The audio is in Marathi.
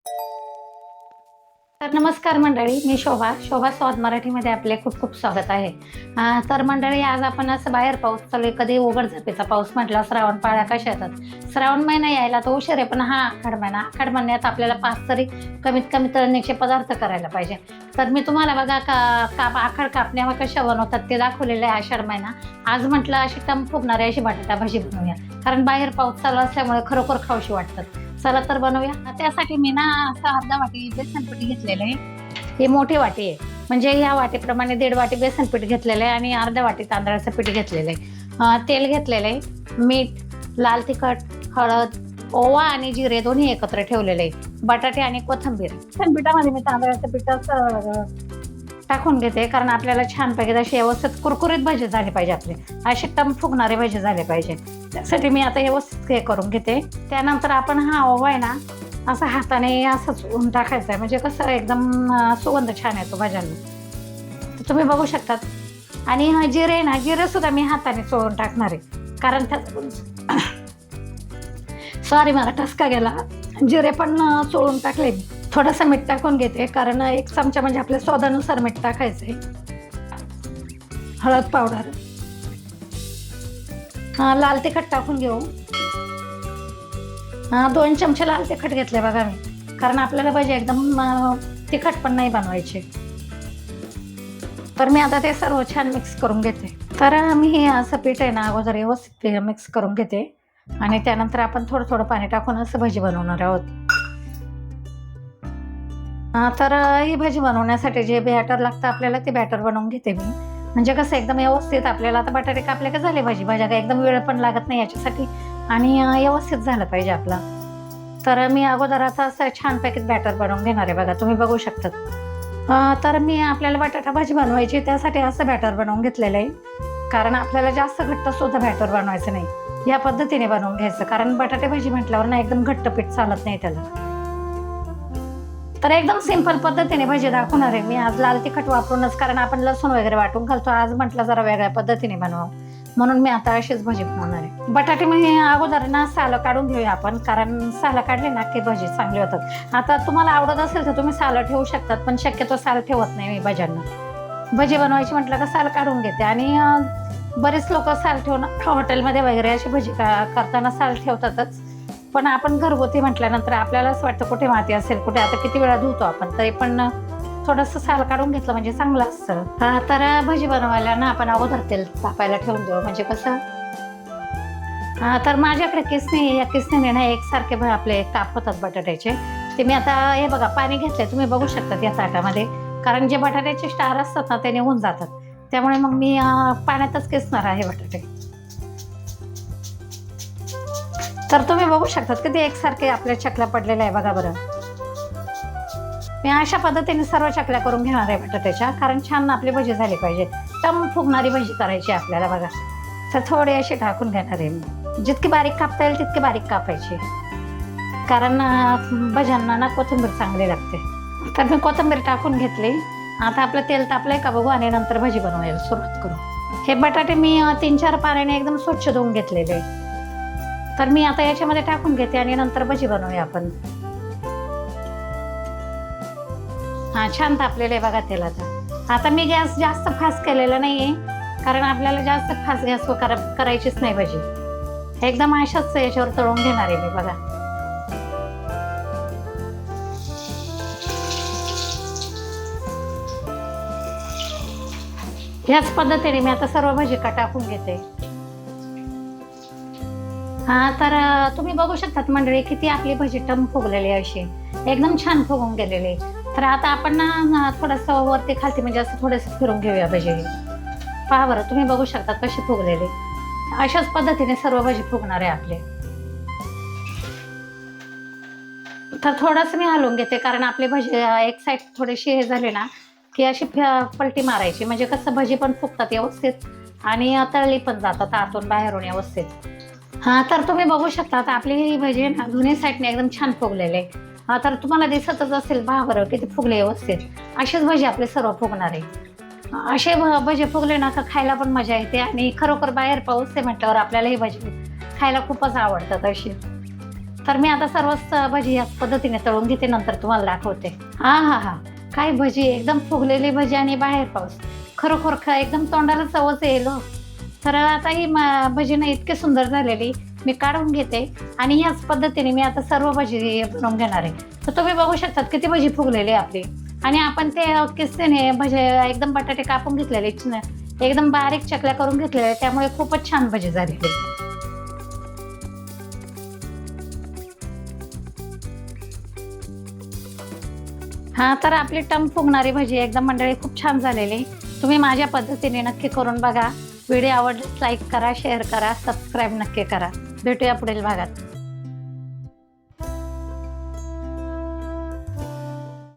तर नमस्कार मंडळी, मी शोभा स्वाद मराठीमध्ये आपले खूप खूप स्वागत आहे. तर मंडळी, आज आपण असं बाहेर पाऊस चालू आहे. कधी उघडझापीचा पाऊस म्हटला, श्रावण पाळ्या कशा येतात. श्रावण महिना यायला तो उशीर आहे, पण हा आखाड महिन्यात आपल्याला 5 तरी कमीत कमी तळणीचे पदार्थ करायला पाहिजे. तर मी तुम्हाला बघा आखाड कापण्या कशा बनवतात ते दाखवलेलं आहे. आषाढ महिना आज म्हटलं अशी टम फुगणारी अशी बटाटा भाजी बनवूया, कारण बाहेर पाऊस चालू असल्यामुळे खरोखर खाऊशी वाटतात. चला तर बनवूया. त्यासाठी मी ना असं अर्धा वाटी बेसन पीठ घेतलेलं आहे. ही मोठी वाटी आहे, म्हणजे या वाटीप्रमाणे 1.5 वाटी बेसन पीठ घेतलेलं आहे आणि अर्धा वाटी तांदळाचं पीठ घेतलेलं आहे. तेल घेतलेलं आहे, मीठ, लाल तिखट, हळद, ओवा आणि जिरे दोन्ही एकत्र ठेवलेले आहे, बटाटे आणि कोथिंबीर. बेसन पिठामध्ये मी तांदळाचं पीठ टाकून घेते, कारण आपल्याला छानपैकी अशी व्यवस्थित कुरकुरीत भाजी झाली पाहिजे. आपले असे टम फुगणारे भाजी झाले पाहिजे. त्यासाठी मी आता व्यवस्थित हे करून घेते. त्यानंतर आपण हा ओवा आहे ना असं हाताने असंच ऊन टाकायचं आहे, म्हणजे कसं एकदम सुगंध छान येतो भाज्यांना. तर तुम्ही बघू शकतात. आणि हा जिरे ना, जिरे सुद्धा मी हाताने चोळून टाकणार आहे, कारण सॉरी मला ठसका गेला. जिरे पण चोळून टाकले मी. थोडंसं मीठ टाकून घेते, कारण 1 चमचा म्हणजे आपल्या स्वादानुसार मीठ टाकायचं आहे. हळद पावडर, लाल तिखट टाकून घेऊ. 2 चमचे लाल तिखट घेतले बघा मी, कारण आपल्याला भाजी एकदम तिखट पण नाही बनवायचे. तर मी आता ते सर्व छान मिक्स करून घेते. तर मी हे असं पीठ आहे ना अगोदर व्यवस्थित मिक्स करून घेते, आणि त्यानंतर आपण थोडं थोडं पाणी टाकून असं भाजी बनवणार आहोत. तर ही भाजी बनवण्यासाठी जे बॅटर लागतं आपल्याला, ते बॅटर बनवून घेते मी. म्हणजे कसं एकदम व्यवस्थित आपल्याला आता बटाटे कापले का झाले भाजी. भाज्या काय एकदम वेळ पण लागत नाही याच्यासाठी, आणि व्यवस्थित झालं पाहिजे आपला. तर मी अगोदर आता असं छानपैकी बॅटर बनवून घेणार आहे बघा, तुम्ही बघू शकतात. तर मी आपल्याला बटाटा भाजी बनवायची, त्यासाठी असं बॅटर बनवून घेतलेलं आहे, कारण आपल्याला जास्त घट्ट सुद्धा बॅटर बनवायचं नाही. या पद्धतीने बनवून घ्यायचं, कारण बटाटे भाजी म्हटल्यावर ना एकदम घट्ट पीठ चालत नाही त्याला. तर एकदम सिंपल पद्धतीने भाजी दाखवणार आहे मी आज, लाल तिखट वापरूनच, कारण आपण लसूण वगैरे वाटून घालतो. आज म्हटलं जरा वेगळ्या पद्धतीने बनवावं, म्हणून मी आता अशीच भाजी बनवणार आहे. बटाटे मी अगोदर ना सालं काढून घेऊया आपण, कारण सालं काढले ना की भाजी चांगली होतात. आता तुम्हाला आवडत असेल तर तुम्ही सालं ठेवू शकतात, पण शक्यतो साल ठेवत नाही मी भाज्यांना. भाजी बनवायची म्हटलं का साल काढून घेते. आणि बरेच लोक साल ठेवून हॉटेलमध्ये वगैरे अशी भाजी करताना साल ठेवतातच, पण आपण घरगुती म्हटल्यानंतर आपल्याला असं वाटतं कुठे माती असेल, कुठे आता किती वेळा धुतो आपण, तरी पण थोडंसं साल काढून घेतलं म्हणजे चांगलं असतं. तर भाजी बनवायला ना आपण अगोदर तेल तापायला ठेवून देऊ, म्हणजे कसं. तर माझ्याकडे किसणी, या किसणीने ना एकसारखे आपले काप होतात बटाट्याचे. ते मी आता हे बघा पाणी घेतलंय, तुम्ही बघू शकतात या ताटामध्ये, कारण जे बटाट्याचे स्टार असतात ना ते निघून जातात. त्यामुळे मग मी पाण्यातच किसणार आहे बटाटे. तर तुम्ही बघू शकतात किती एकसारखे आपल्या चकल्या पडलेल्या आहे बघा बरं. मी अशा पद्धतीने सर्व चकल्या करून घेणार आहे बटाट्याच्या, कारण छान आपली भाजी झाली पाहिजे. टम फुगणारी भाजी करायची आपल्याला बघा. तर थोडी अशी टाकून घेणार आहे मी, जितकी बारीक कापता येईल तितकी बारीक कापायची, कारण भाज्यांना ना कोथिंबीर चांगली लागते. तर मी कोथिंबीर टाकून घेतली. आता आपलं तेल तापलंय का बघू, आणि नंतर भाजी बनवायला सुरुवात करू. हे बटाटे मी 3-4 पाण्याने एकदम स्वच्छ धुवून घेतलेले. तर मी आता याच्यामध्ये टाकून घेते, आणि नंतर भाजी बनवूया आपण. छान तापलेलं आहे बघा तेल. आता मी गॅस जास्त फास्ट केलेला नाहीये, कारण आपल्याला जास्त फास्ट गॅसवर करायचीच नाही भाजी. एकदम अशाच याच्यावर तळून घेणार आहे मी बघा. ह्याच पद्धतीने मी आता सर्व भाजी टाकून घेते. तर तुम्ही बघू शकतात मंडळी, किती आपली भाजी टम फुगलेली अशी एकदम छान फुगून गेलेली. तर आता आपण ना थोडंसं वरती खालती म्हणजे असं थोडंसं फिरून घेऊया भाजी. पहा बरं, तुम्ही बघू शकतात कशी फुगलेली. अशाच पद्धतीने सर्व भाजी फुगणार आहे आपले. तर थोडंसं मी हलवून घेते, कारण आपली भाजी एक साईड थोडीशी हे झाली ना की अशी पलटी मारायची, म्हणजे कसं भाजी पण फुगतात व्यवस्थित, आणि तळली पण जातात आतून बाहेरून व्यवस्थित. तर तुम्ही बघू शकता आपली ही भाजी दोन्ही साईडने एकदम छान फुगलेले आहे. तर तुम्हाला दिसतच असेल पहा बरं किती फुगले व्यवस्थित. अशीच भाजी आपले सर्व फुगणार आहे. असे भजे फुगले ना का खायला पण मजा येते, आणि खरोखर बाहेर पाऊस आहे म्हटल्यावर आपल्याला ही भाजी खायला खूपच आवडतात अशी. तर मी आता सर्वच भजी याच पद्धतीने तळून घेते, नंतर तुम्हाला दाखवते. हा हा हा, काय भजी, एकदम फुगलेली भजी आणि बाहेर पाऊस, खरोखर एकदम तोंडाला चवच येईल हो. तर आता ही भजी ना इतकी सुंदर झालेली, मी काढून घेते आणि ह्याच पद्धतीने मी आता सर्व भजी बनवून घेणार आहे. तर तुम्ही बघू शकतात किती भजी फुगलेली आपली, आणि आपण ते किस्तीने भजी एकदम बटाटे कापून घेतलेले, एकदम बारीक चकल्या करून घेतलेल्या, त्यामुळे खूपच छान भजी झालेली. हा, तर आपली टम फुगणारी भजी एकदम मंडळी खूप छान झालेली. तुम्ही माझ्या पद्धतीने नक्की करून बघा. व्हिडिओ आवडल्यास लाईक करा, शेअर करा, सबस्क्राईब नक्की करा. भेटूया पुढील भागात.